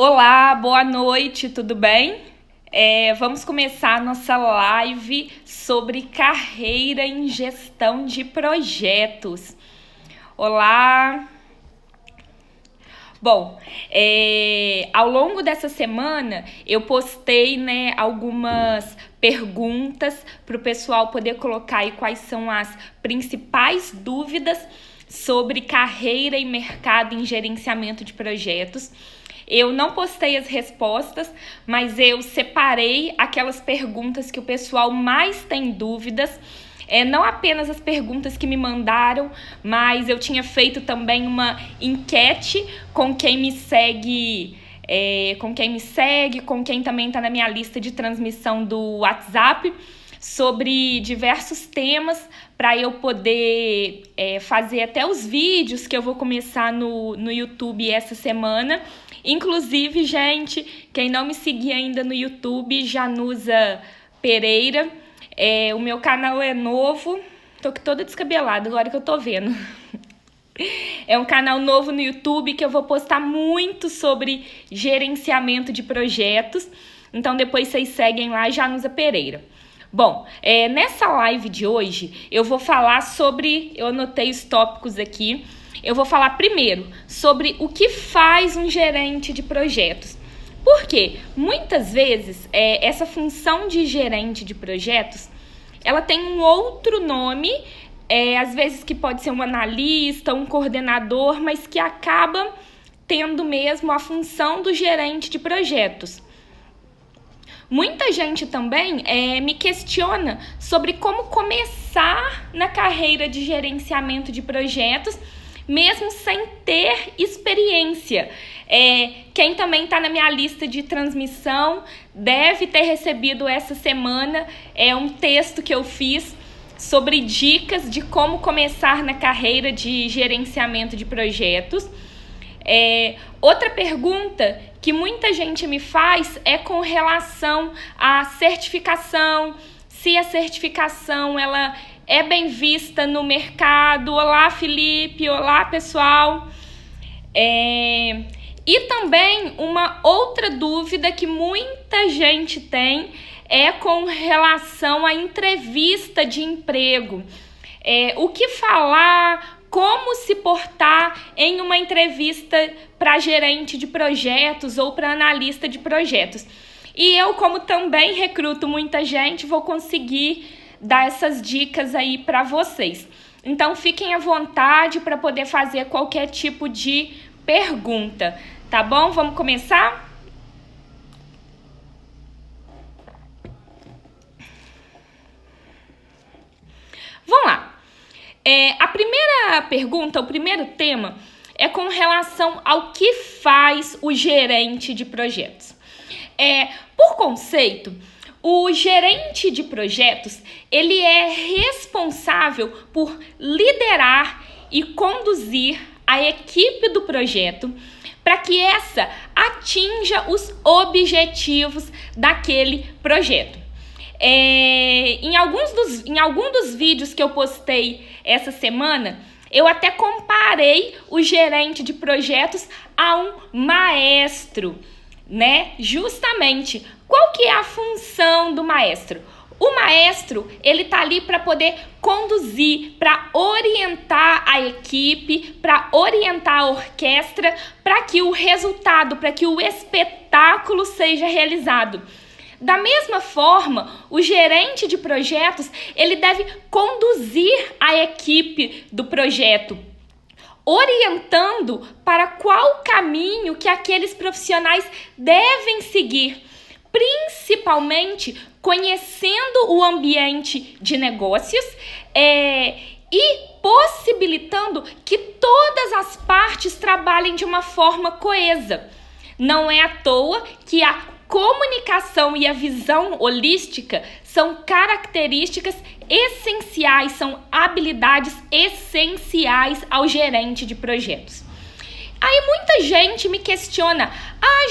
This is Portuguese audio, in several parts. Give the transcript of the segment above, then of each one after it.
Olá, boa noite, tudo bem? Vamos começar a nossa live sobre carreira em gestão de projetos. Olá! Bom, ao longo dessa semana eu postei, algumas perguntas para o pessoal poder colocar aí quais são as principais dúvidas sobre carreira e mercado em gerenciamento de projetos. Eu não postei as respostas, mas eu separei aquelas perguntas que o pessoal mais tem dúvidas. Não apenas as perguntas que me mandaram, mas eu tinha feito também uma enquete com quem me segue, com quem também está na minha lista de transmissão do WhatsApp, sobre diversos temas para eu poder fazer até os vídeos que eu vou começar no YouTube essa semana. Inclusive, gente, quem não me seguir ainda no YouTube, Janusa Pereira, o meu canal é novo, tô toda descabelada agora que eu tô vendo. É um canal novo no YouTube que eu vou postar muito sobre gerenciamento de projetos, então depois vocês seguem lá, Janusa Pereira. Bom, nessa live de hoje eu vou falar sobre, eu anotei os tópicos aqui, eu vou falar primeiro sobre o que faz um gerente de projetos. Porque muitas vezes essa função de gerente de projetos, ela tem um outro nome, às vezes que pode ser um analista, um coordenador, mas que acaba tendo mesmo a função do gerente de projetos. Muita gente também me questiona sobre como começar na carreira de gerenciamento de projetos, mesmo sem ter experiência. Quem também está na minha lista de transmissão deve ter recebido essa semana um texto que eu fiz sobre dicas de como começar na carreira de gerenciamento de projetos. Outra pergunta que muita gente me faz é com relação à certificação, se a certificação ela é bem vista no mercado. Olá, Felipe, olá, pessoal. E também uma outra dúvida que muita gente tem é com relação à entrevista de emprego. O que falar, como se portar em uma entrevista para gerente de projetos ou para analista de projetos. E eu, como também recruto muita gente, vou conseguir dar essas dicas aí para vocês. Então, fiquem à vontade para poder fazer qualquer tipo de pergunta, tá bom? Vamos começar? Vamos lá. A primeira pergunta, o primeiro tema, é com relação ao que faz o gerente de projetos. Por conceito, o gerente de projetos, ele é responsável por liderar e conduzir a equipe do projeto para que essa atinja os objetivos daquele projeto. Em algum dos vídeos que eu postei essa semana, eu até comparei o gerente de projetos a um maestro, né? Justamente, qual que é a função do maestro? O maestro, ele tá ali para poder conduzir, para orientar a equipe, para orientar a orquestra, para que o resultado, para que o espetáculo seja realizado. Da mesma forma, o gerente de projetos, ele deve conduzir a equipe do projeto, orientando para qual caminho que aqueles profissionais devem seguir, principalmente conhecendo o ambiente de negócios e possibilitando que todas as partes trabalhem de uma forma coesa. Não é à toa que a comunicação e a visão holística são características essenciais, são habilidades essenciais ao gerente de projetos. Aí muita gente me questiona,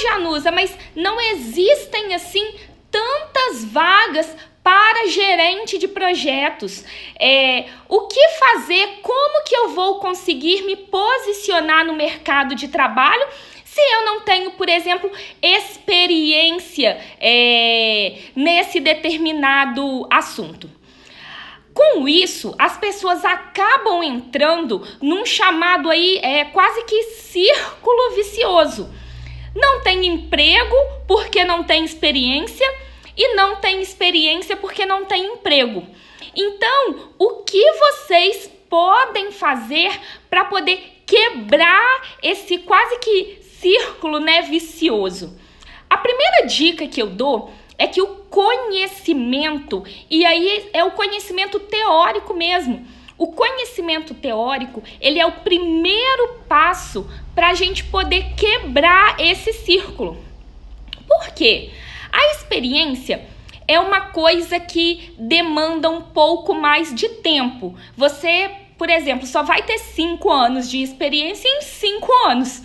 Janusa, mas não existem assim tantas vagas para gerente de projetos. O que fazer? Como que eu vou conseguir me posicionar no mercado de trabalho se se eu não tenho, por exemplo, experiência nesse determinado assunto? Com isso, as pessoas acabam entrando num chamado aí quase que círculo vicioso. Não tem emprego porque não tem experiência e não tem experiência porque não tem emprego. Então, o que vocês podem fazer para poder quebrar esse quase que círculo, vicioso? A primeira dica que eu dou é que o conhecimento, e aí é o conhecimento teórico mesmo, o conhecimento teórico, ele é o primeiro passo para a gente poder quebrar esse círculo. Por quê? A experiência é uma coisa que demanda um pouco mais de tempo. Você, por exemplo, só vai ter 5 anos de experiência em 5 anos.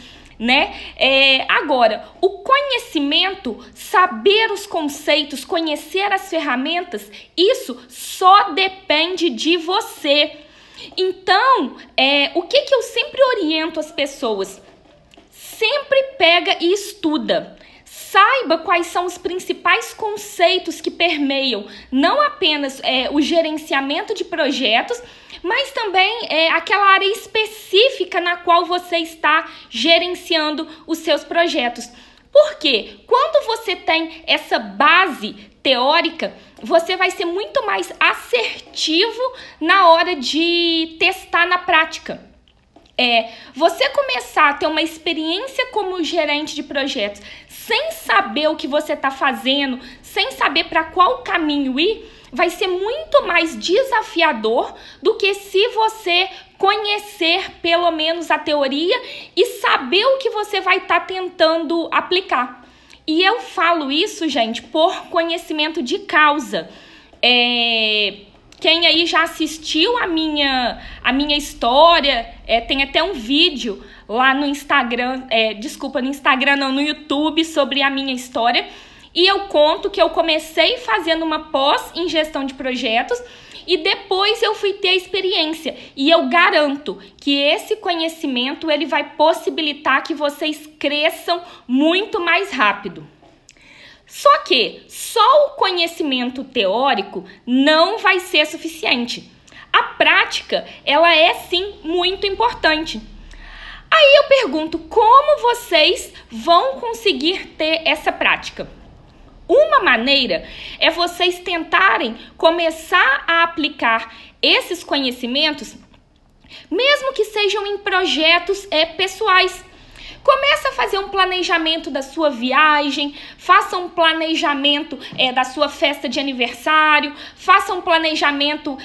Agora, o conhecimento, saber os conceitos, conhecer as ferramentas, isso só depende de você. Então, o que eu sempre oriento as pessoas? Sempre pega e estuda. Saiba quais são os principais conceitos que permeiam não apenas o gerenciamento de projetos, mas também aquela área específica na qual você está gerenciando os seus projetos. Por quê? Quando você tem essa base teórica, você vai ser muito mais assertivo na hora de testar na prática. Você começar a ter uma experiência como gerente de projetos sem saber o que você está fazendo, sem saber para qual caminho ir, vai ser muito mais desafiador do que se você conhecer pelo menos a teoria e saber o que você vai estar tentando aplicar. E eu falo isso, gente, por conhecimento de causa. Quem aí já assistiu a minha história, tem até um vídeo lá no Instagram, no YouTube sobre a minha história. E eu conto que eu comecei fazendo uma pós em gestão de projetos e depois eu fui ter a experiência. E eu garanto que esse conhecimento ele vai possibilitar que vocês cresçam muito mais rápido. Só que só o conhecimento teórico não vai ser suficiente. A prática, ela é sim muito importante. Aí eu pergunto, como vocês vão conseguir ter essa prática? Uma maneira é vocês tentarem começar a aplicar esses conhecimentos, mesmo que sejam em projetos pessoais. Começa a fazer um planejamento da sua viagem, faça um planejamento da sua festa de aniversário, faça um planejamento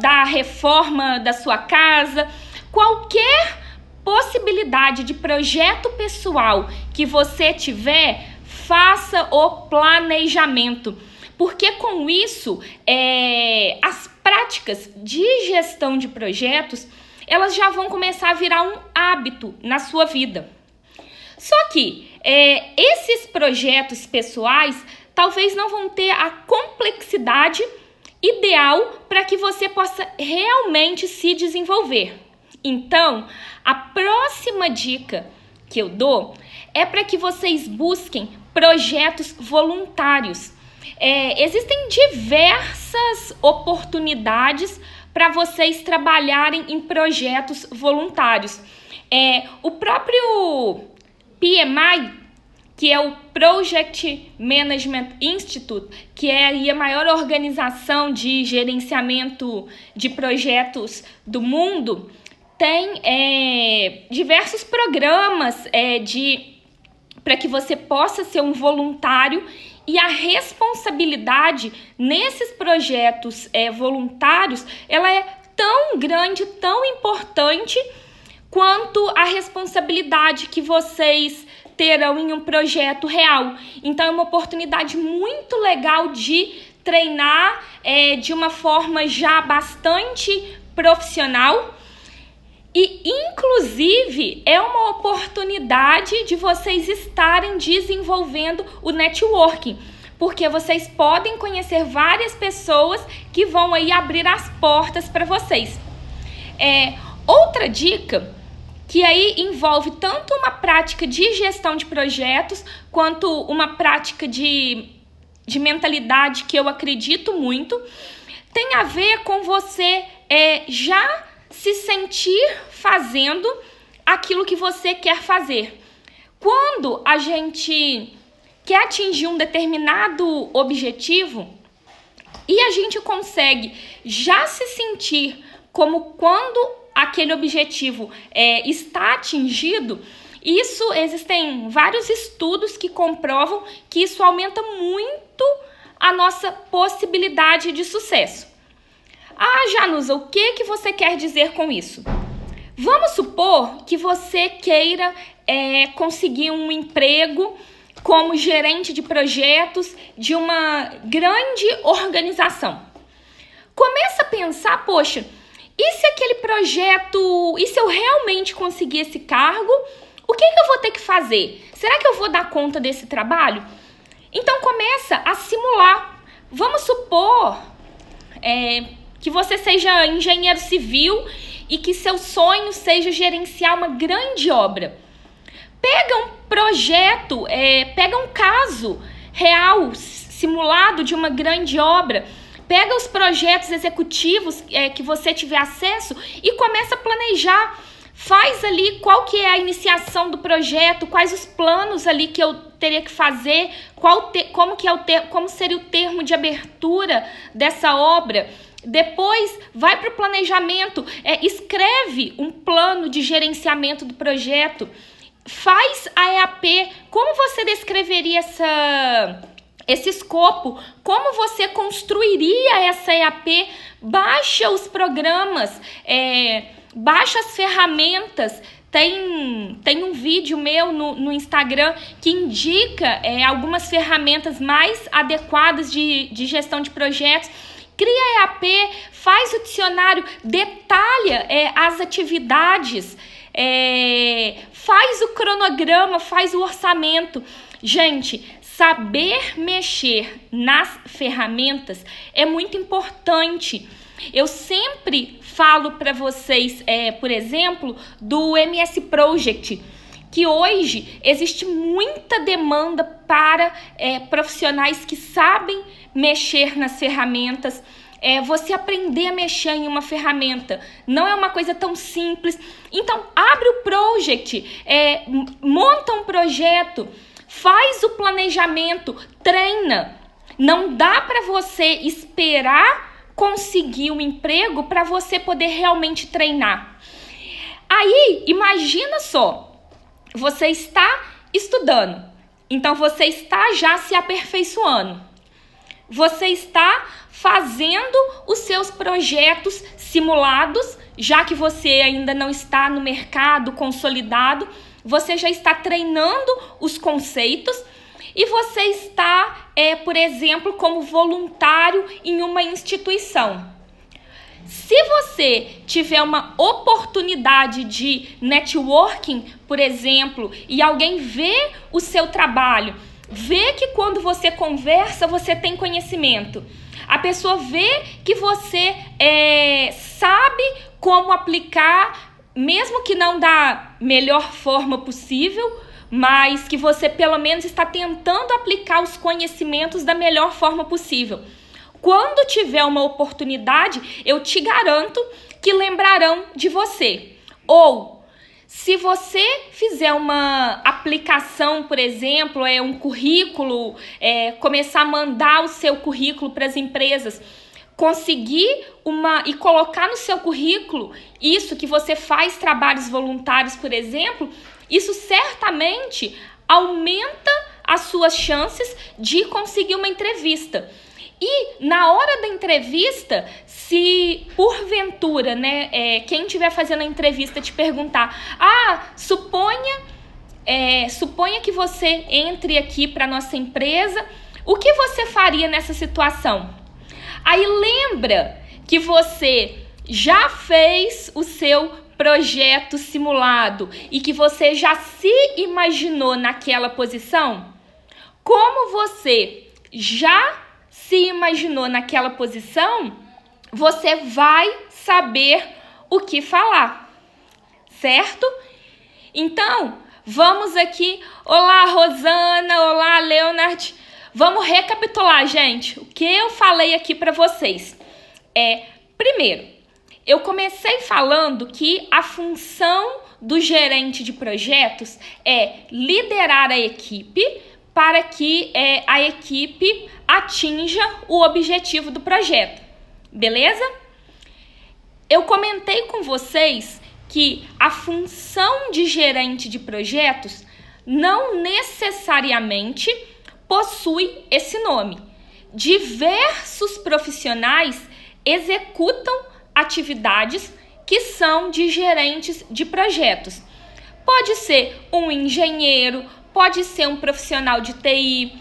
da reforma da sua casa. Qualquer possibilidade de projeto pessoal que você tiver, faça o planejamento, porque com isso as práticas de gestão de projetos, elas já vão começar a virar um hábito na sua vida. Só que esses projetos pessoais talvez não vão ter a complexidade ideal para que você possa realmente se desenvolver. Então, a próxima dica que eu dou é para que vocês busquem projetos voluntários. Existem diversas oportunidades para vocês trabalharem em projetos voluntários. O próprio PMI, que é o Project Management Institute, que é aí a maior organização de gerenciamento de projetos do mundo, tem diversos programas para que você possa ser um voluntário, e a responsabilidade nesses projetos voluntários, ela é tão grande, tão importante quanto a responsabilidade que vocês terão em um projeto real. Então é uma oportunidade muito legal de treinar de uma forma já bastante profissional. E, inclusive, é uma oportunidade de vocês estarem desenvolvendo o networking, porque vocês podem conhecer várias pessoas que vão aí abrir as portas para vocês. Outra dica que aí envolve tanto uma prática de gestão de projetos, quanto uma prática de mentalidade que eu acredito muito. Tem a ver com você já se sentir fazendo aquilo que você quer fazer. Quando a gente quer atingir um determinado objetivo e a gente consegue já se sentir como quando aquele objetivo está atingido, existem vários estudos que comprovam que isso aumenta muito a nossa possibilidade de sucesso. Ah, Janusa, o que você quer dizer com isso? Vamos supor que você queira conseguir um emprego como gerente de projetos de uma grande organização. Começa a pensar, poxa, e se aquele projeto, e se eu realmente conseguir esse cargo, o que eu vou ter que fazer? Será que eu vou dar conta desse trabalho? Então começa a simular. Vamos supor que você seja engenheiro civil e que seu sonho seja gerenciar uma grande obra. Pega um projeto, pega um caso real, simulado de uma grande obra, pega os projetos executivos que você tiver acesso e começa a planejar. Faz ali qual que é a iniciação do projeto, quais os planos ali que eu teria que fazer, como seria o termo de abertura dessa obra. Depois vai para o planejamento, escreve um plano de gerenciamento do projeto, faz a EAP. Como você descreveria esse escopo? Como você construiria essa EAP? Baixa os programas, baixa as ferramentas. Tem um vídeo meu no Instagram que indica algumas ferramentas mais adequadas de gestão de projetos. Cria EAP, faz o dicionário, detalha as atividades, faz o cronograma, faz o orçamento. Gente, saber mexer nas ferramentas é muito importante. Eu sempre falo para vocês, por exemplo, do MS Project, que hoje existe muita demanda para profissionais que sabem mexer nas ferramentas. Você aprender a mexer em uma ferramenta não é uma coisa tão simples. Então, abre o Project, monta um projeto, faz o planejamento, treina. Não dá para você esperar conseguir um emprego para você poder realmente treinar. Aí, imagina só, você está estudando, então você está já se aperfeiçoando. Você está fazendo os seus projetos simulados, já que você ainda não está no mercado consolidado, você já está treinando os conceitos e você está, por exemplo, como voluntário em uma instituição. Se você tiver uma oportunidade de networking, por exemplo, e alguém vê o seu trabalho, vê que quando você conversa, você tem conhecimento. A pessoa vê que você sabe como aplicar, mesmo que não da melhor forma possível, mas que você pelo menos está tentando aplicar os conhecimentos da melhor forma possível. Quando tiver uma oportunidade, eu te garanto que lembrarão de você. Ou, se você fizer uma aplicação, por exemplo, um currículo, começar a mandar o seu currículo para as empresas, conseguir e colocar no seu currículo isso que você faz trabalhos voluntários, por exemplo, isso certamente aumenta as suas chances de conseguir uma entrevista. E na hora da entrevista, se porventura, quem estiver fazendo a entrevista te perguntar, suponha que você entre aqui para nossa empresa, o que você faria nessa situação? Aí lembra que você já fez o seu projeto simulado e que você já se imaginou naquela posição? Como você já se imaginou naquela posição, você vai saber o que falar, certo? Então, vamos aqui. Olá, Rosana. Olá, Leonard. Vamos recapitular, gente, o que eu falei aqui para vocês. Primeiro, eu comecei falando que a função do gerente de projetos é liderar a equipe para que a equipe atinja o objetivo do projeto, beleza? Eu comentei com vocês que a função de gerente de projetos não necessariamente possui esse nome. Diversos profissionais executam atividades que são de gerentes de projetos. Pode ser um engenheiro, pode ser um profissional de TI,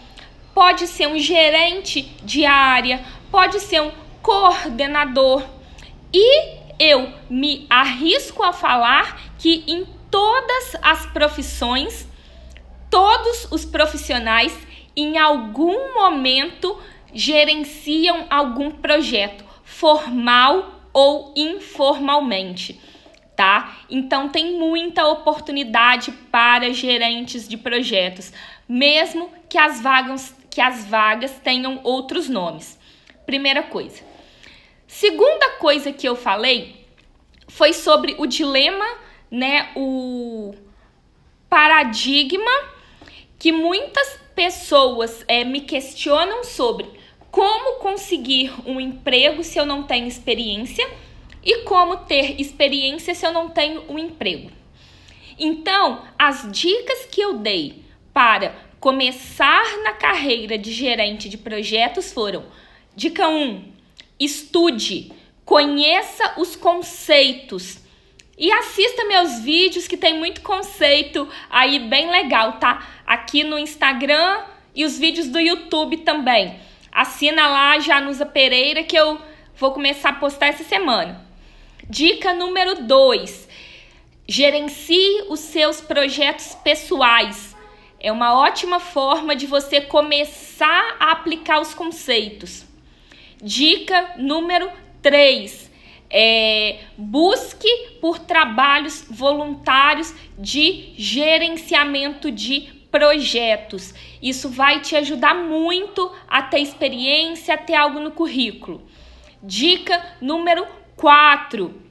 pode ser um gerente de área, pode ser um coordenador. E eu me arrisco a falar que em todas as profissões, todos os profissionais em algum momento gerenciam algum projeto, formal ou informalmente, tá? Então tem muita oportunidade para gerentes de projetos, mesmo que as vagas tenham outros nomes. Primeira coisa. Segunda coisa que eu falei foi sobre o dilema, né, o paradigma que muitas pessoas me questionam sobre como conseguir um emprego se eu não tenho experiência e como ter experiência se eu não tenho um emprego. Então, as dicas que eu dei para começar na carreira de gerente de projetos foram: dica 1, estude, conheça os conceitos e assista meus vídeos que tem muito conceito aí bem legal, tá? Aqui no Instagram e os vídeos do YouTube também. Assina lá, Janusa Pereira, que eu vou começar a postar essa semana. Dica número 2. Gerencie os seus projetos pessoais. É uma ótima forma de você começar a aplicar os conceitos. Dica número 3. Busque por trabalhos voluntários de gerenciamento de projetos. Isso vai te ajudar muito a ter experiência, a ter algo no currículo. Dica número 4.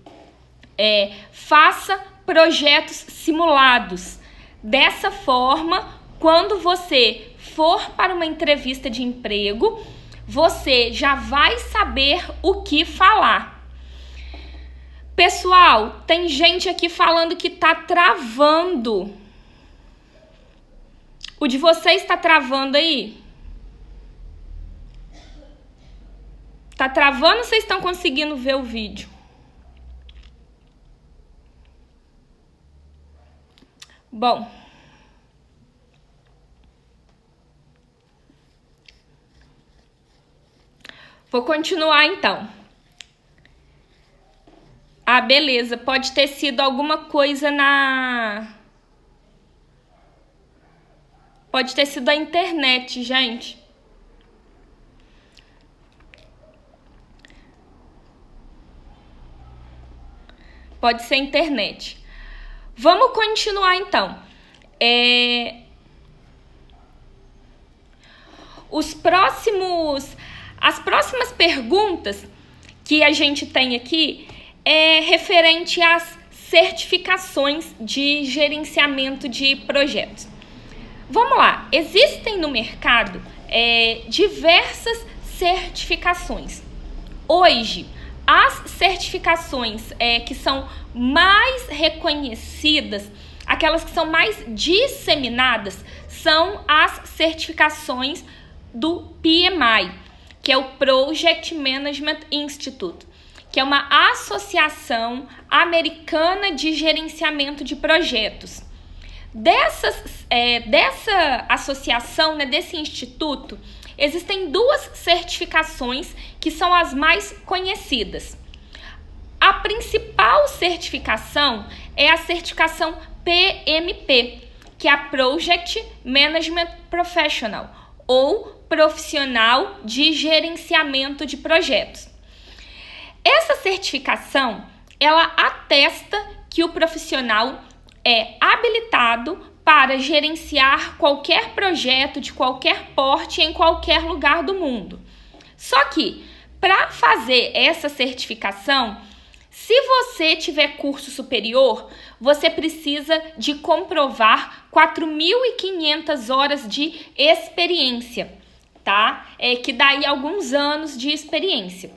Faça projetos simulados. Dessa forma, quando você for para uma entrevista de emprego, você já vai saber o que falar. Pessoal, tem gente aqui falando que tá travando. O de vocês está travando aí? Tá travando ou vocês estão conseguindo ver o vídeo? Bom. Vou continuar então. Ah, beleza. Pode ter sido alguma coisa Pode ter sido a internet, gente. Pode ser a internet. Vamos continuar então. As próximas perguntas que a gente tem aqui é referente às certificações de gerenciamento de projetos. Vamos lá, existem no mercado diversas certificações. Hoje, as certificações que são mais reconhecidas, aquelas que são mais disseminadas, são as certificações do PMI, que é o Project Management Institute, que é uma associação americana de gerenciamento de projetos. Dessa associação, né, desse instituto, existem duas certificações que são as mais conhecidas. A principal certificação é a certificação PMP, que é a Project Management Professional, ou Profissional de Gerenciamento de Projetos. Essa certificação, ela atesta que o profissional é habilitado para gerenciar qualquer projeto de qualquer porte em qualquer lugar do mundo. Só que, para fazer essa certificação, se você tiver curso superior, você precisa de comprovar 4.500 horas de experiência, tá? Que dá aí alguns anos de experiência.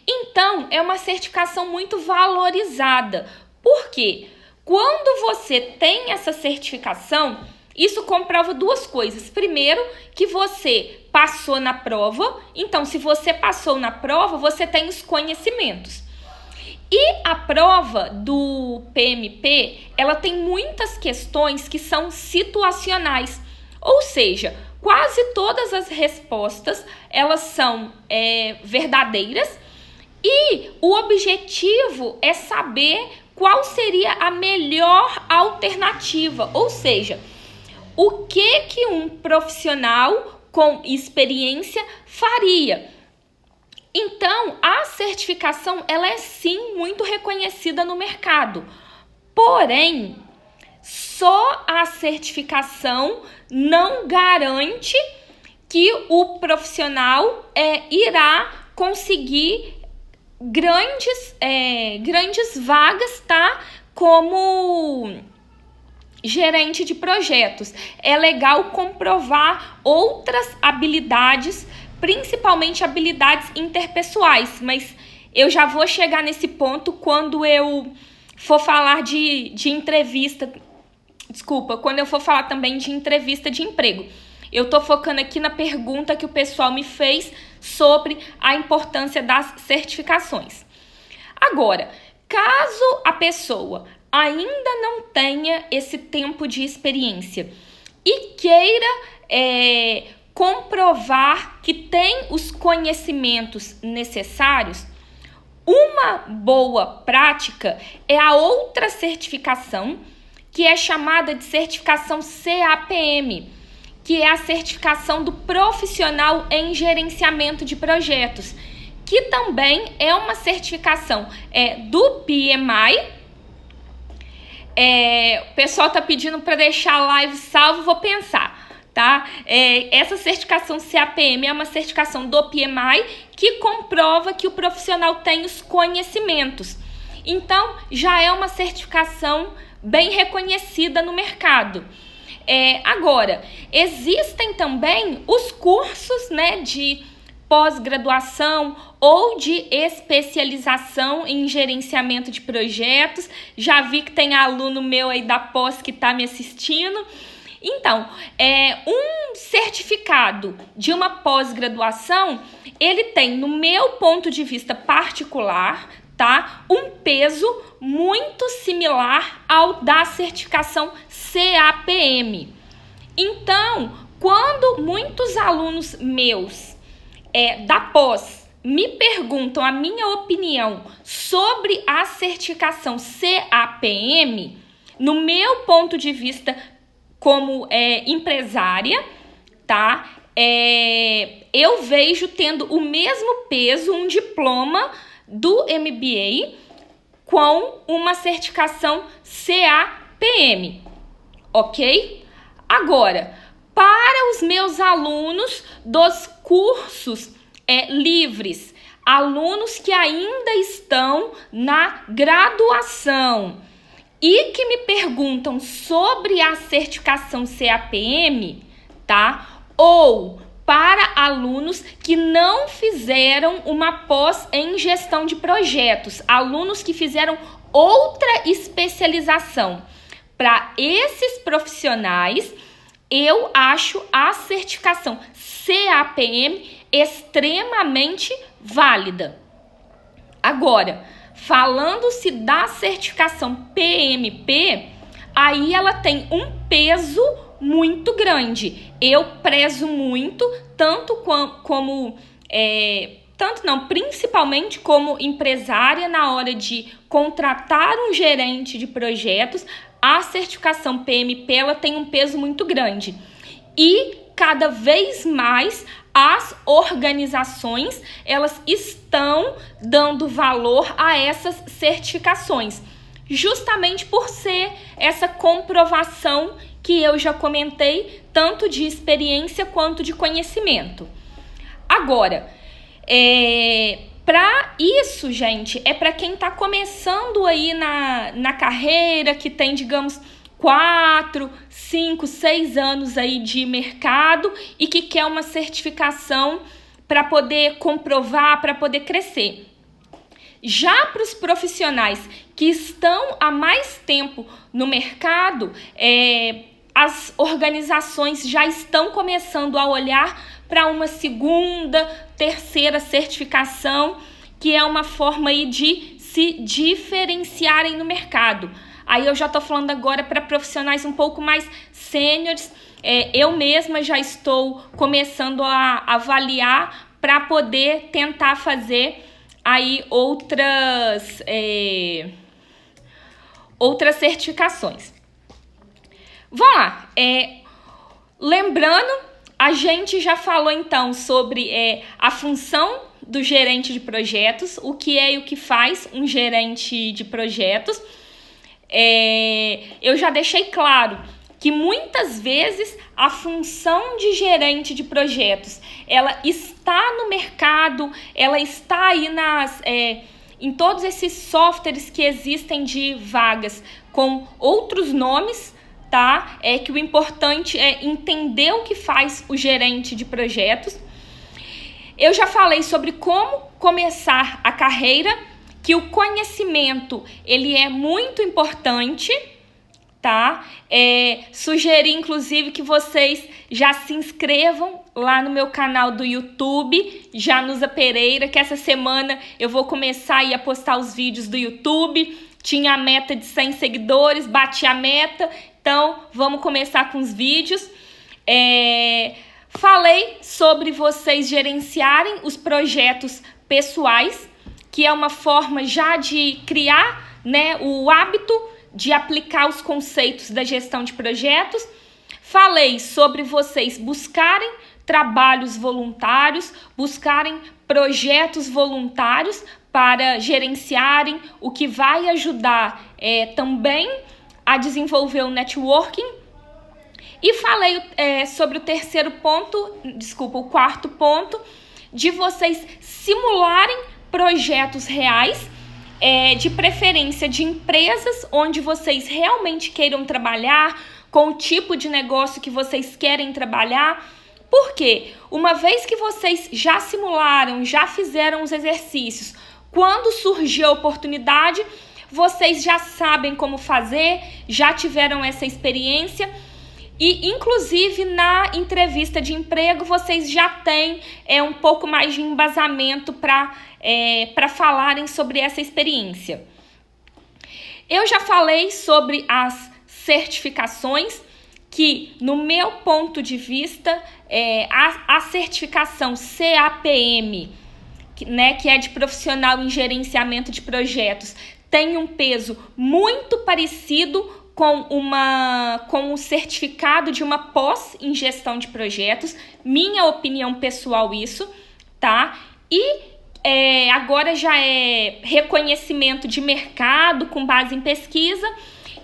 Então, é uma certificação muito valorizada. Por quê? Quando você tem essa certificação, isso comprova duas coisas. Primeiro, que você passou na prova. Então, se você passou na prova, você tem os conhecimentos. E a prova do PMP, ela tem muitas questões que são situacionais. Ou seja, quase todas as respostas, elas são verdadeiras. E o objetivo é saber qual seria a melhor alternativa, ou seja, o que um profissional com experiência faria. Então, a certificação, ela é sim muito reconhecida no mercado. Porém, só a certificação não garante que o profissional irá conseguir grandes vagas, tá? Como gerente de projetos. É legal comprovar outras habilidades, principalmente habilidades interpessoais, mas eu já vou chegar nesse ponto quando eu for falar de entrevista. Desculpa, quando eu for falar também de entrevista de emprego. Eu tô focando aqui na pergunta que o pessoal me fez sobre a importância das certificações. Agora, caso a pessoa ainda não tenha esse tempo de experiência e queira comprovar que tem os conhecimentos necessários, uma boa prática é a outra certificação, que é chamada de certificação CAPM, que é a certificação do profissional em gerenciamento de projetos, que também é uma certificação do PMI. O pessoal tá pedindo para deixar a live salvo, vou pensar, tá? Essa certificação CAPM é uma certificação do PMI que comprova que o profissional tem os conhecimentos. Então, já é uma certificação bem reconhecida no mercado. Agora, existem também os cursos, né, de pós-graduação ou de especialização em gerenciamento de projetos. Já vi que tem aluno meu aí da pós que está me assistindo. Então, um certificado de uma pós-graduação, ele tem, no meu ponto de vista particular, tá, um peso muito similar ao da certificação CAPM. Então, quando muitos alunos meus da pós me perguntam a minha opinião sobre a certificação CAPM, no meu ponto de vista como empresária, tá? Eu vejo tendo o mesmo peso um diploma do MBA com uma certificação CAPM, ok? Agora, para os meus alunos dos cursos livres, alunos que ainda estão na graduação e que me perguntam sobre a certificação CAPM, tá? Ou para alunos que não fizeram uma pós em gestão de projetos, alunos que fizeram outra especialização. Para esses profissionais, eu acho a certificação CAPM extremamente válida. Agora, falando-se da certificação PMP, aí ela tem um peso muito grande. Eu prezo muito, principalmente como empresária, na hora de contratar um gerente de projetos, a certificação PMP ela tem um peso muito grande. E cada vez mais as organizações elas estão dando valor a essas certificações, justamente por ser essa comprovação que eu já comentei, tanto de experiência quanto de conhecimento. Agora, para isso, gente, é para quem está começando aí na carreira, que tem, digamos, 4, 5, 6 anos aí de mercado e que quer uma certificação para poder comprovar, para poder crescer. Já para os profissionais que estão há mais tempo no mercado, as organizações já estão começando a olhar para uma segunda, terceira certificação, que é uma forma aí de se diferenciarem no mercado. Aí eu já estou falando agora para profissionais um pouco mais sêniores. Eu mesma já estou começando a avaliar para poder tentar fazer aí outras certificações. Vamos lá. Lembrando, a gente já falou então sobre a função do gerente de projetos, o que é e o que faz um gerente de projetos. Eu já deixei claro que muitas vezes a função de gerente de projetos, ela está no mercado, ela está aí em todos esses softwares que existem de vagas com outros nomes, tá? Que o importante é entender o que faz o gerente de projetos. Eu já falei sobre como começar a carreira, que o conhecimento, ele é muito importante, tá? Sugeri, inclusive, que vocês já se inscrevam lá no meu canal do YouTube, Janusa Pereira, que essa semana eu vou começar aí a postar os vídeos do YouTube. Tinha a meta de 100 seguidores, bati a meta, então vamos começar com os vídeos. Falei sobre vocês gerenciarem os projetos pessoais, que é uma forma já de criar, né, o hábito de aplicar os conceitos da gestão de projetos. Falei sobre vocês buscarem trabalhos voluntários, buscarem projetos voluntários para gerenciarem, o que vai ajudar também a desenvolver o networking. E falei sobre o quarto ponto, de vocês simularem projetos reais, de preferência de empresas onde vocês realmente queiram trabalhar, com o tipo de negócio que vocês querem trabalhar. Porque uma vez que vocês já simularam, já fizeram os exercícios, quando surgir a oportunidade, vocês já sabem como fazer, já tiveram essa experiência e, inclusive, na entrevista de emprego, vocês já têm um pouco mais de embasamento para falarem sobre essa experiência. Eu já falei sobre as certificações, que, no meu ponto de vista, a certificação CAPM, né, que é de profissional em gerenciamento de projetos, tem um peso muito parecido com o certificado de uma pós em gestão de projetos. Minha opinião pessoal isso, tá? E agora já é reconhecimento de mercado com base em pesquisa,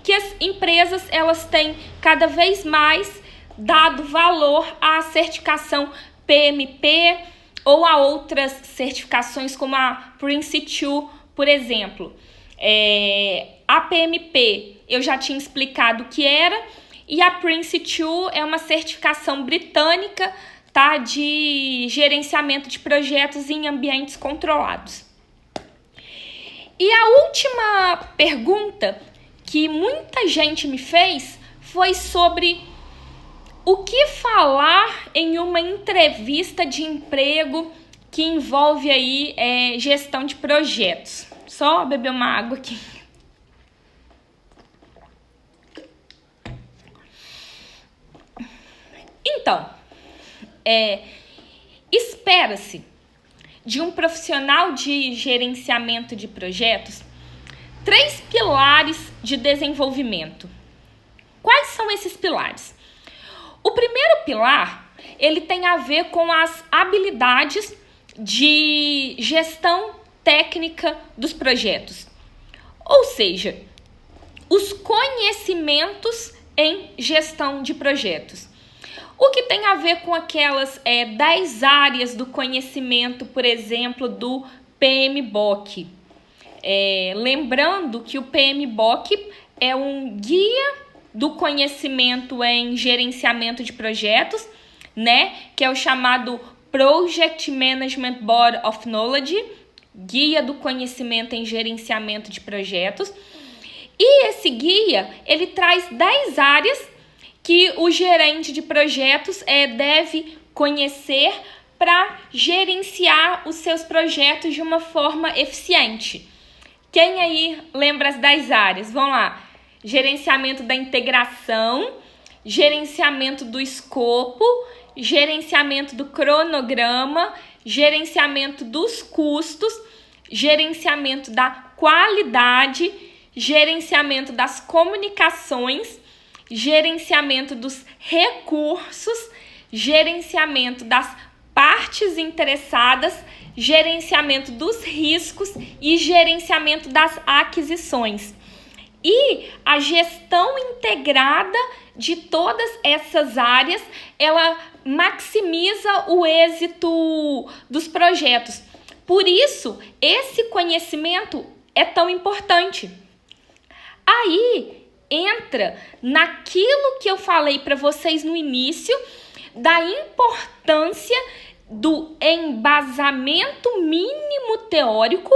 que as empresas elas têm cada vez mais dado valor à certificação PMP ou a outras certificações como a Prince2, por exemplo. A PMP eu já tinha explicado o que era, e a Prince2 é uma certificação britânica, tá, de gerenciamento de projetos em ambientes controlados. E a última pergunta que muita gente me fez foi sobre o que falar em uma entrevista de emprego que envolve aí gestão de projetos. Só beber uma água aqui. Então, espera-se de um profissional de gerenciamento de projetos 3 pilares de desenvolvimento. Quais são esses pilares? O primeiro pilar, ele tem a ver com as habilidades de gestão técnica dos projetos. Ou seja, os conhecimentos em gestão de projetos. O que tem a ver com aquelas 10 áreas do conhecimento, por exemplo, do PMBOK. Lembrando que o PMBOK é um guia do conhecimento em gerenciamento de projetos, né? Que é o chamado Project Management Board of Knowledge, guia do conhecimento em gerenciamento de projetos. E esse guia, ele traz 10 áreas que o gerente de projetos deve conhecer para gerenciar os seus projetos de uma forma eficiente. Quem aí lembra as 10 áreas? Vamos lá. Gerenciamento da integração, gerenciamento do escopo, gerenciamento do cronograma, gerenciamento dos custos, gerenciamento da qualidade, gerenciamento das comunicações, gerenciamento dos recursos, gerenciamento das partes interessadas, gerenciamento dos riscos e gerenciamento das aquisições. E a gestão integrada de todas essas áreas, ela maximiza o êxito dos projetos. Por isso, esse conhecimento é tão importante. Aí entra naquilo que eu falei para vocês no início, da importância do embasamento mínimo teórico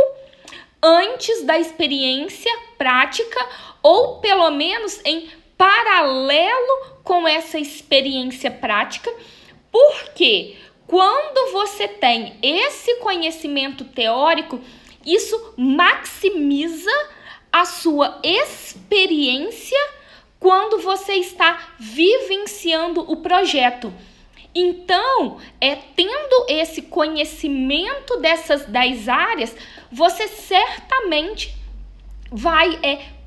antes da experiência prática, ou pelo menos em paralelo com essa experiência prática, porque quando você tem esse conhecimento teórico, isso maximiza a sua experiência quando você está vivenciando o projeto. Então, tendo esse conhecimento dessas 10 áreas, você certamente vai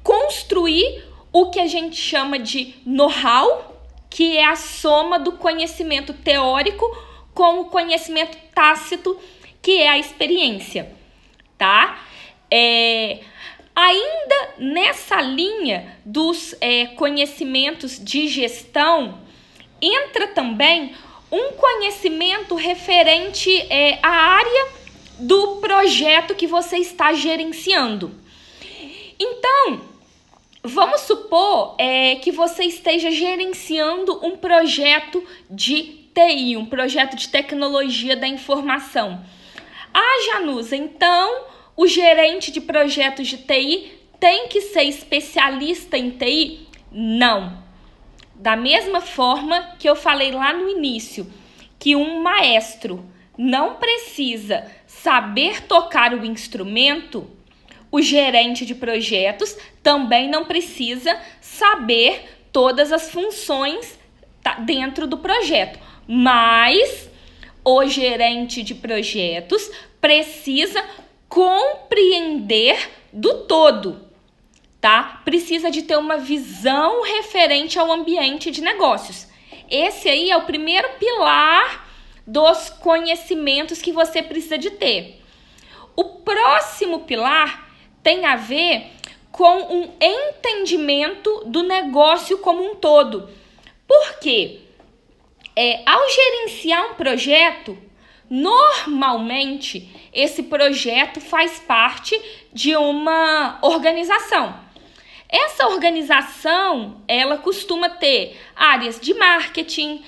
construir o que a gente chama de know-how, que é a soma do conhecimento teórico com o conhecimento tácito, que é a experiência, tá? Ainda nessa linha dos conhecimentos de gestão, entra também um conhecimento referente à área do projeto que você está gerenciando. Então, vamos supor que você esteja gerenciando um projeto de TI, um projeto de tecnologia da informação. Janusa, então o gerente de projetos de TI tem que ser especialista em TI? Não. Da mesma forma que eu falei lá no início, que um maestro não precisa saber tocar o instrumento, o gerente de projetos também não precisa saber todas as funções dentro do projeto. Mas o gerente de projetos precisa compreender do todo, tá? Precisa de ter uma visão referente ao ambiente de negócios. Esse aí é o primeiro pilar dos conhecimentos que você precisa de ter. O próximo pilar tem a ver com um entendimento do negócio como um todo. Por quê? Ao gerenciar um projeto, normalmente esse projeto faz parte de uma organização. Essa organização, ela costuma ter áreas de marketing,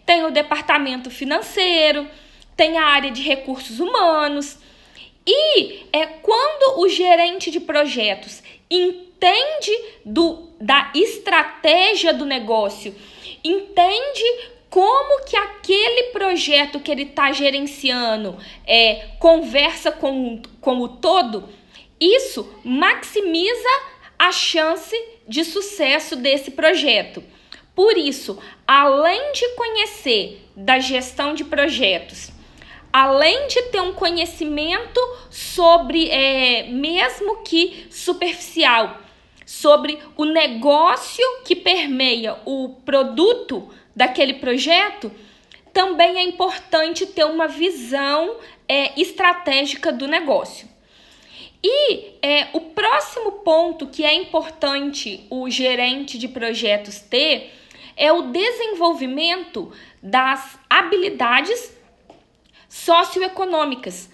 tem o departamento financeiro, tem a área de recursos humanos. E quando o gerente de projetos entende da estratégia do negócio, entende como que aquele projeto que ele está gerenciando conversa com o todo, isso maximiza a chance de sucesso desse projeto. Por isso, além de conhecer da gestão de projetos, além de ter um conhecimento sobre, mesmo que superficial, sobre o negócio que permeia o produto daquele projeto, também é importante ter uma visão estratégica do negócio. E o próximo ponto que é importante o gerente de projetos ter é o desenvolvimento das habilidades socioeconômicas.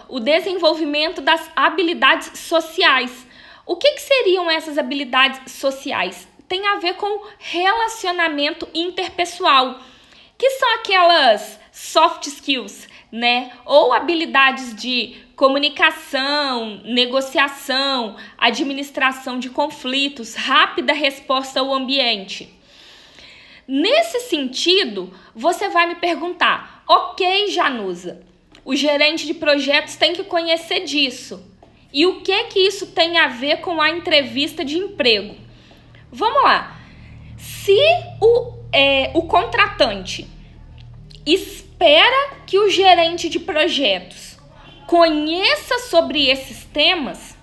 O desenvolvimento das habilidades sociais. O que seriam essas habilidades sociais? Tem a ver com relacionamento interpessoal, que são aquelas soft skills, né? Ou habilidades de comunicação, negociação, administração de conflitos, rápida resposta ao ambiente. Nesse sentido, você vai me perguntar, ok, Janusa, o gerente de projetos tem que conhecer disso. E o que isso tem a ver com a entrevista de emprego? Vamos lá. Se o contratante espera que o gerente de projetos conheça sobre esses temas,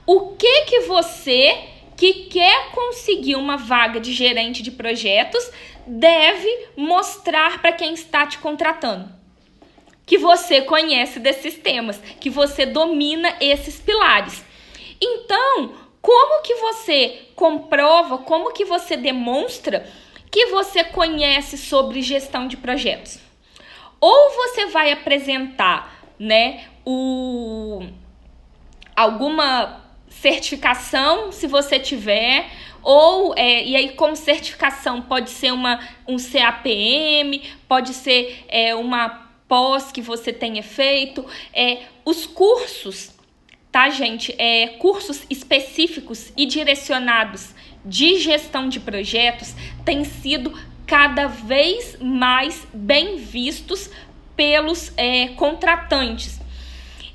o que você que quer conseguir uma vaga de gerente de projetos deve mostrar para quem está te contratando? Que você conhece desses temas, que você domina esses pilares. Então, como que você comprova, como que você demonstra que você conhece sobre gestão de projetos? Ou você vai apresentar, né, alguma certificação, se você tiver, ou e aí como certificação pode ser um CAPM, pode ser uma pós que você tenha feito, os cursos, tá, gente? Cursos específicos e direcionados de gestão de projetos têm sido cada vez mais bem vistos pelos contratantes.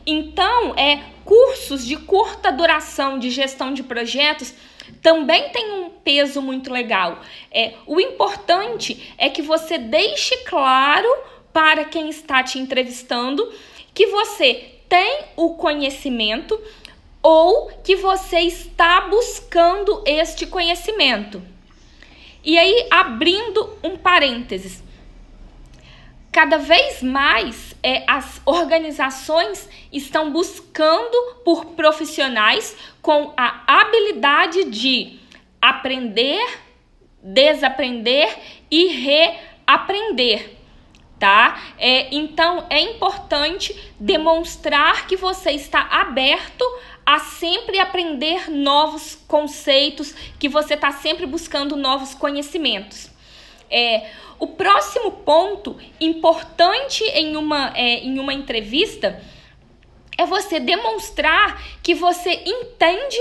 Então, cursos de curta duração de gestão de projetos também tem um peso muito legal. O importante é que você deixe claro para quem está te entrevistando que você tem o conhecimento ou que você está buscando este conhecimento. E aí, abrindo um parênteses, cada vez mais as organizações estão buscando por profissionais com a habilidade de aprender, desaprender e reaprender, tá? Então, é importante demonstrar que você está aberto a sempre aprender novos conceitos, que você está sempre buscando novos conhecimentos. O próximo ponto importante em uma entrevista é você demonstrar que você entende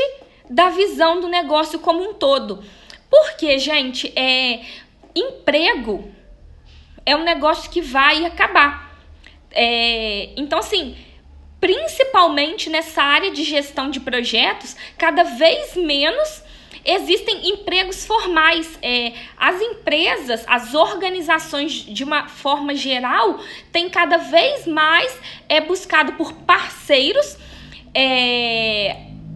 da visão do negócio como um todo. Porque, gente, emprego é um negócio que vai acabar. Então, assim, principalmente nessa área de gestão de projetos, cada vez menos existem empregos formais. As empresas, as organizações, de uma forma geral, têm cada vez mais buscado por parceiros.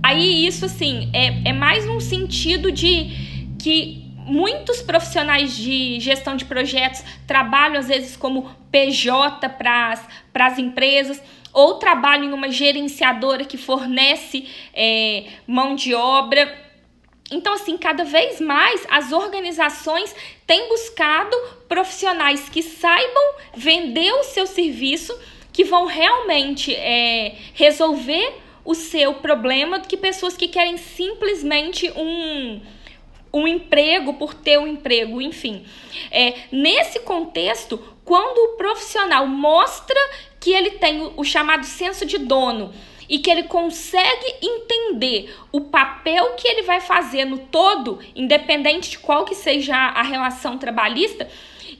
Aí isso, assim, é mais num sentido de que muitos profissionais de gestão de projetos trabalham, às vezes, como PJ para as empresas, ou trabalham em uma gerenciadora que fornece mão de obra. Então, assim, cada vez mais as organizações têm buscado profissionais que saibam vender o seu serviço, que vão realmente resolver o seu problema, do que pessoas que querem simplesmente um emprego por ter um emprego, enfim. Nesse contexto, quando o profissional mostra que ele tem o chamado senso de dono e que ele consegue entender o papel que ele vai fazer no todo, independente de qual que seja a relação trabalhista,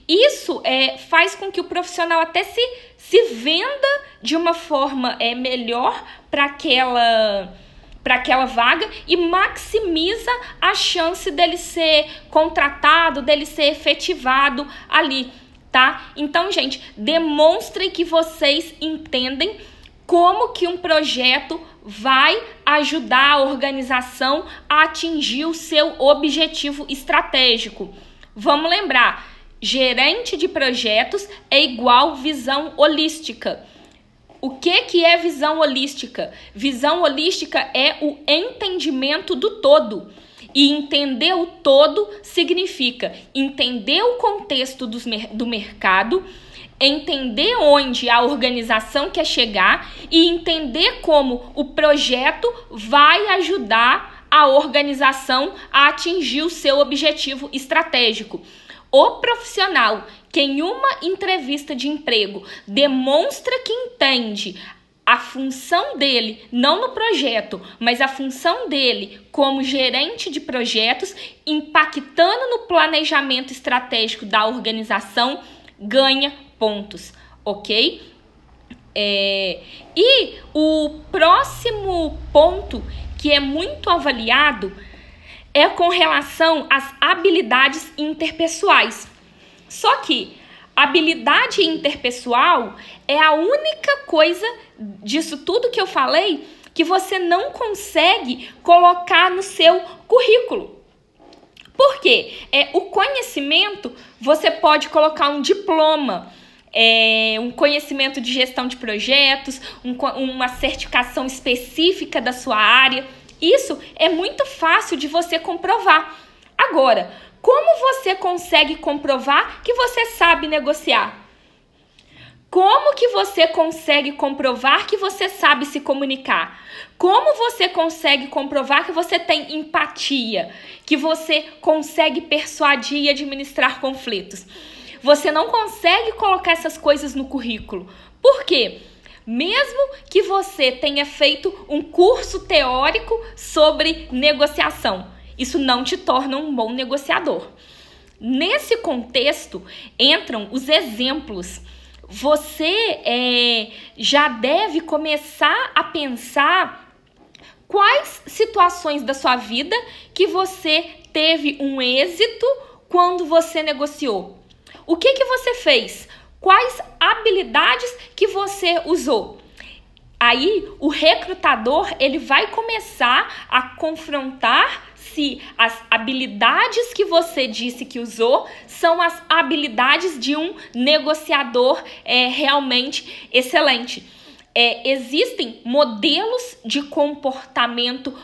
isso faz com que o profissional até se venda de uma forma melhor para aquela vaga e maximiza a chance dele ser contratado, dele ser efetivado ali, tá? Então, gente, demonstrem que vocês entendem como que um projeto vai ajudar a organização a atingir o seu objetivo estratégico. Vamos lembrar, gerente de projetos é igual visão holística. O que é visão holística? Visão holística é o entendimento do todo. E entender o todo significa entender o contexto do mercado, entender onde a organização quer chegar e entender como o projeto vai ajudar a organização a atingir o seu objetivo estratégico. O profissional que em uma entrevista de emprego demonstra que entende a função dele, não no projeto, mas a função dele como gerente de projetos, impactando no planejamento estratégico da organização, ganha pontos, ok? E o próximo ponto que é muito avaliado é com relação às habilidades interpessoais. Só que habilidade interpessoal é a única coisa disso tudo que eu falei que você não consegue colocar no seu currículo. Por quê? O conhecimento, você pode colocar um diploma, um conhecimento de gestão de projetos, uma certificação específica da sua área. Isso é muito fácil de você comprovar. Agora, como você consegue comprovar que você sabe negociar? Como que você consegue comprovar que você sabe se comunicar? Como você consegue comprovar que você tem empatia? Que você consegue persuadir e administrar conflitos? Você não consegue colocar essas coisas no currículo. Por quê? Mesmo que você tenha feito um curso teórico sobre negociação, isso não te torna um bom negociador. Nesse contexto, entram os exemplos. Você já deve começar a pensar quais situações da sua vida que você teve um êxito quando você negociou. O que você fez? Quais habilidades que você usou? Aí, o recrutador, ele vai começar a confrontar se as habilidades que você disse que usou são as habilidades de um negociador realmente excelente. Existem modelos de comportamento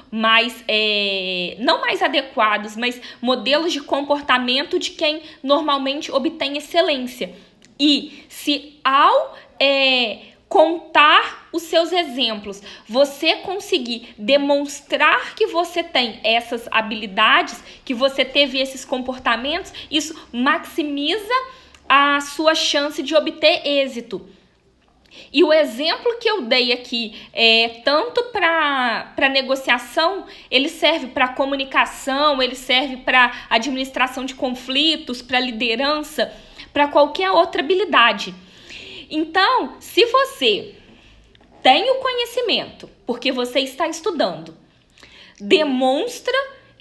não mais adequados, mas modelos de comportamento de quem normalmente obtém excelência. E se ao contar os seus exemplos, você conseguir demonstrar que você tem essas habilidades, que você teve esses comportamentos, isso maximiza a sua chance de obter êxito. E o exemplo que eu dei aqui, tanto para negociação, ele serve para comunicação, ele serve para administração de conflitos, para liderança, para qualquer outra habilidade. Então, se você tem o conhecimento, porque você está estudando, demonstra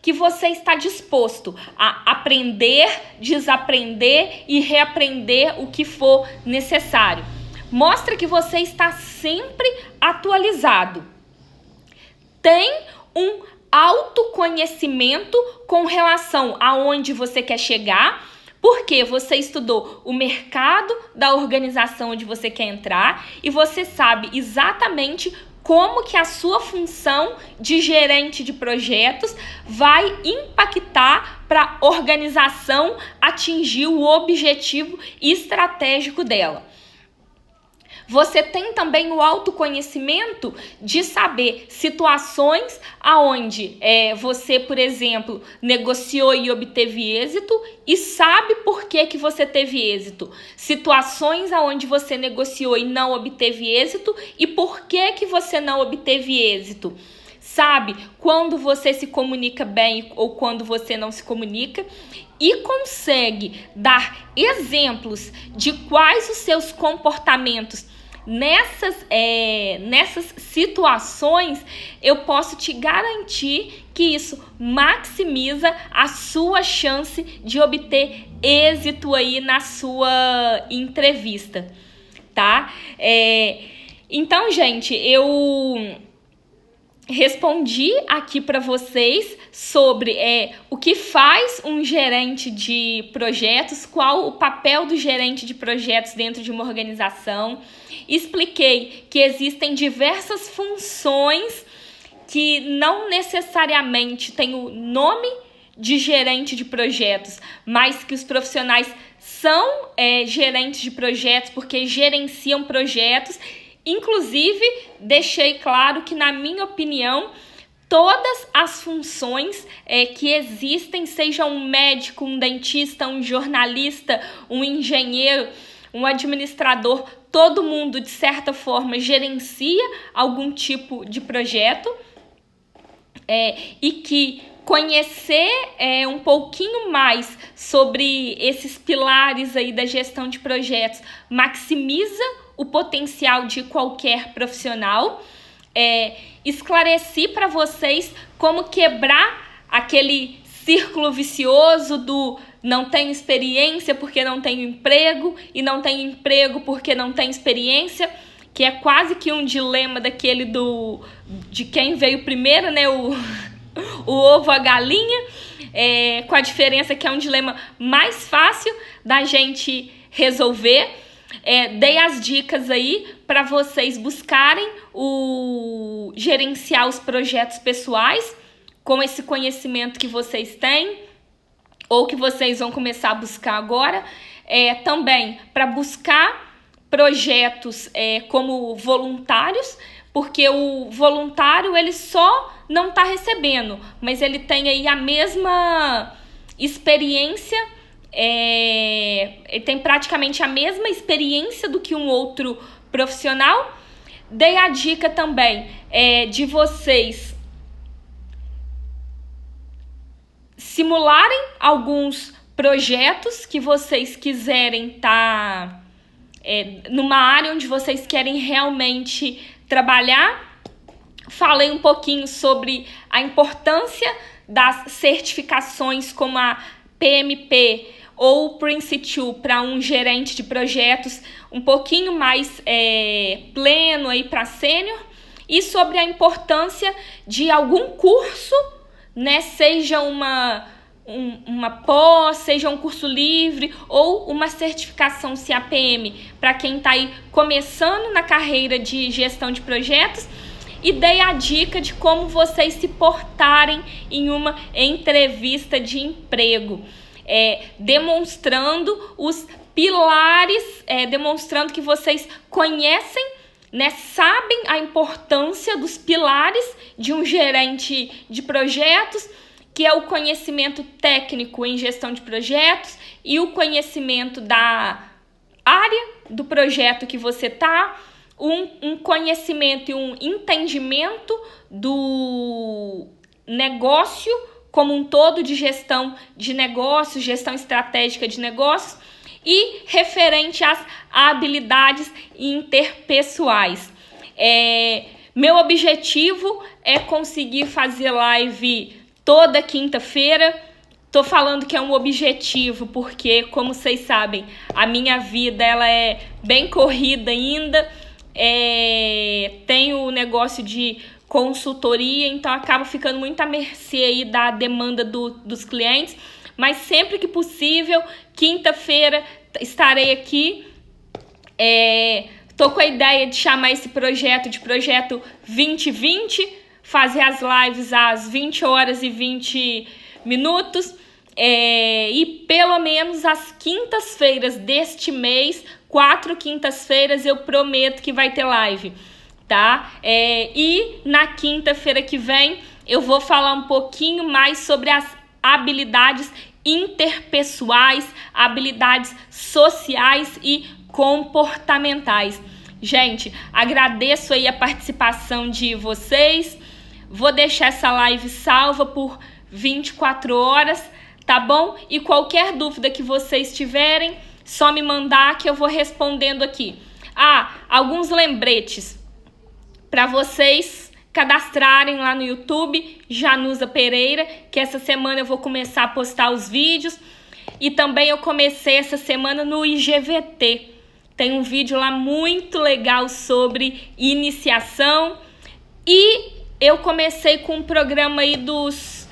que você está disposto a aprender, desaprender e reaprender o que for necessário. Mostra que você está sempre atualizado. Tem um autoconhecimento com relação a onde você quer chegar, porque você estudou o mercado da organização onde você quer entrar e você sabe exatamente como que a sua função de gerente de projetos vai impactar para a organização atingir o objetivo estratégico dela. Você tem também o autoconhecimento de saber situações aonde você, por exemplo, negociou e obteve êxito e sabe por que você teve êxito. Situações aonde você negociou e não obteve êxito e por que você não obteve êxito. Sabe quando você se comunica bem ou quando você não se comunica e consegue dar exemplos de quais os seus comportamentos nessas situações, eu posso te garantir que isso maximiza a sua chance de obter êxito aí na sua entrevista, tá? Então, gente, eu respondi aqui para vocês sobre o que faz um gerente de projetos, qual o papel do gerente de projetos dentro de uma organização. Expliquei que existem diversas funções que não necessariamente têm o nome de gerente de projetos, mas que os profissionais são gerentes de projetos porque gerenciam projetos. Inclusive, deixei claro que, na minha opinião, todas as funções que existem, seja um médico, um dentista, um jornalista, um engenheiro, um administrador, todo mundo, de certa forma, gerencia algum tipo de projeto, e que conhecer um pouquinho mais sobre esses pilares aí da gestão de projetos maximiza o potencial de qualquer profissional. Esclareci para vocês como quebrar aquele círculo vicioso do não tenho experiência porque não tenho emprego, e não tenho emprego porque não tenho experiência, que é quase que um dilema daquele de quem veio primeiro, né? O ovo, a galinha, com a diferença que é um dilema mais fácil da gente resolver. Dei as dicas aí para vocês buscarem gerenciar os projetos pessoais com esse conhecimento que vocês têm ou que vocês vão começar a buscar agora. Também para buscar projetos como voluntários, porque o voluntário ele só não está recebendo, mas ele tem aí a mesma experiência, ele tem praticamente a mesma experiência do que um outro profissional. Dei a dica também de vocês simularem alguns projetos que vocês quiserem estar numa área onde vocês querem realmente trabalhar. Falei um pouquinho sobre a importância das certificações como a PMP ou o Prince2 para um gerente de projetos um pouquinho mais pleno aí para sênior, e sobre a importância de algum curso, né, seja uma pós, seja um curso livre ou uma certificação CAPM para quem está aí começando na carreira de gestão de projetos. E dei a dica de como vocês se portarem em uma entrevista de emprego, demonstrando os pilares, demonstrando que vocês conhecem, né, sabem a importância dos pilares de um gerente de projetos, que é o conhecimento técnico em gestão de projetos e o conhecimento da área do projeto que você está, um conhecimento e um entendimento do negócio como um todo, de gestão de negócios, gestão estratégica de negócios, e referente às habilidades interpessoais. Meu objetivo é conseguir fazer live toda quinta-feira. Tô falando que é um objetivo porque, como vocês sabem, a minha vida ela é bem corrida ainda. Tenho o negócio de consultoria, então acabo ficando muito à mercê aí da demanda dos clientes. Mas sempre que possível, quinta-feira, estarei aqui. Tô com a ideia de chamar esse projeto de Projeto 2020, fazer as lives às 20 horas e 20 minutos. E pelo menos às quintas-feiras deste mês, 4 quintas-feiras, eu prometo que vai ter live, tá? E na quinta-feira que vem eu vou falar um pouquinho mais sobre as habilidades interpessoais, habilidades sociais e comportamentais. Gente, agradeço aí a participação de vocês. Vou deixar essa live salva por 24 horas, tá bom? E qualquer dúvida que vocês tiverem, só me mandar que eu vou respondendo aqui. Alguns lembretes para vocês cadastrarem lá no YouTube, Janusa Pereira, que essa semana eu vou começar a postar os vídeos. E também eu comecei essa semana no IGVT. Tem um vídeo lá muito legal sobre iniciação. E eu comecei com um programa aí dos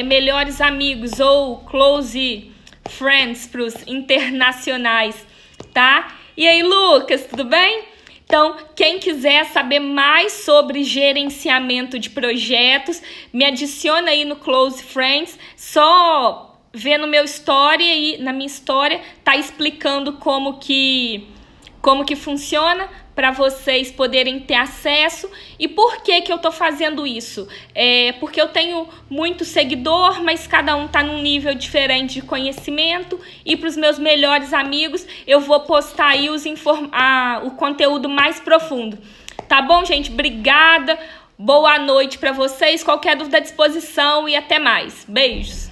melhores amigos ou close friends para os internacionais, tá? E aí, Lucas, tudo bem? Então, quem quiser saber mais sobre gerenciamento de projetos, me adiciona aí no Close Friends, só ver no meu story aí, na minha história, tá explicando como que funciona para vocês poderem ter acesso. E por que eu tô fazendo isso? Porque eu tenho muito seguidor, mas cada um tá num nível diferente de conhecimento, e para os meus melhores amigos eu vou postar aí o conteúdo mais profundo. Tá bom, gente? Obrigada, boa noite para vocês, qualquer dúvida à disposição e até mais. Beijos!